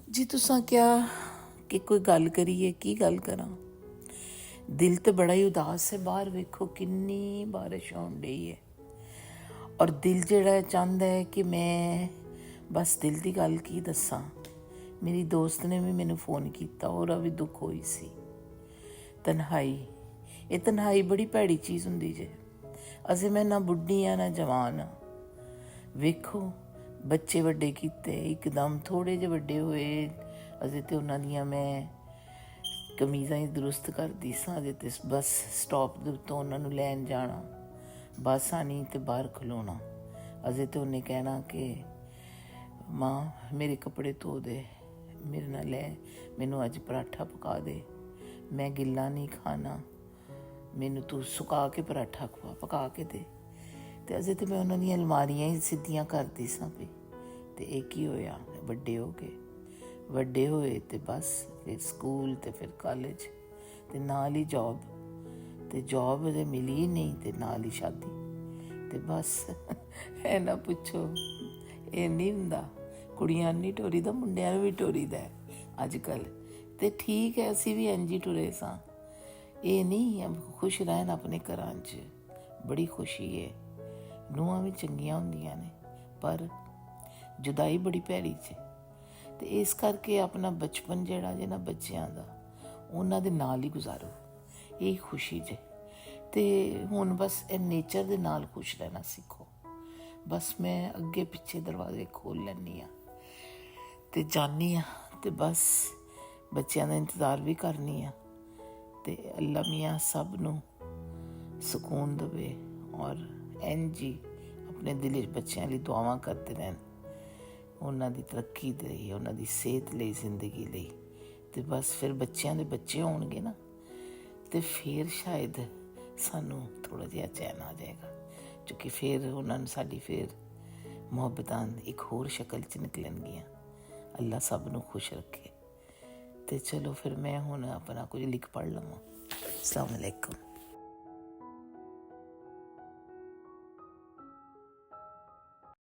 जी तुसां क्या कि कोई गल करिए, की गल करां। दिल तो बड़ा ही उदास है। बाहर वेखो किन्नी बारिश होन डई है और दिल जिहड़ा चाहता है कि मैं बस दिल की गल की दसां। मेरी दोस्त ने भी मैनू फोन किया, ओहदा भी दुख होई सी। तन्हाई, ये तन्हाई बड़ी भैड़ी चीज़ हुंदी जे। असें मैं ना बुढ़ी हाँ ना जवान हाँ। वेखो बच्चे वड्डे कीते, एकदम थोड़े जे वड्डे होए, अजे तो उन्हां दियां मैं कमीज़ां ही दुरुस्त करदी सां। अजे ते बस स्टॉप दे उत्तों उन्हां नूं लैन जाना, बस आनी ते बाहर खलोना। अजे तो उन्हें कहना कि माँ मेरे कपड़े धो दे, मेरे नाल लै, मैनू अज पराठा पका दे, मैं गिल्ला नहीं खाना, मैनू तू सुका के पराठा पका के दे। तो अजे तो मैं उन्होंने अलमारियां ही सीधियां करती सा भी। तो एक ही होया, वड्डे हो गए, वड्डे होए तो बस फिर स्कूल तो फिर कॉलेज तो नाल ही जॉब, तो जॉब अजे मिली ही नहीं तो नाल ही शादी। तो बस है ना पुछो, ये नहीं हुंदा। कुड़ियां नहीं टोरीदा, मुंडियां भी टोरीदा अजकल। तो ठीक है, असी भी इंज ही टुरे सां। ये नहीं खुश रहन अपने घरां च, बड़ी खुशी है। ਨੂੰਹਾਂ भी चंगियां ਹੁੰਦੀਆਂ ने, पर जुदाई बड़ी भैड़ी च। तो इस करके अपना बचपन जिहड़ा जे ना बच्चों का उन्हां दे नाल ही गुजारो, यही खुशी जे। तो हुण बस नेचर दे नाल खुश रहना सीखो। बस मैं अगे पिछे दरवाजे खोल लैनी हाँ तो जानी हाँ, तो बस बच्चों का इंतज़ार भी करनी हाँ। तो अल्लाह मियाँ सब नूं सुकून देवे और इंज ही अपने दिल बच्चों लिए दुआवां करते रहन, उन्हां दी तरक्की लई, उन्हां दी सेहत लई, जिंदगी लई। तो बस फिर बच्चों के बच्चे होणगे ना, तो फिर शायद सानू थोड़ा जिहा चैन आ जाएगा, क्योंकि फिर उन्होंने साडी फिर मुहब्बतां एक होर शक्ल च निकलणगियां। अल्लाह सब नूं खुश रखे। तो चलो फिर मैं हुण अपना कुछ लिख पढ़ लवां। अस्सलाम वालेकुम।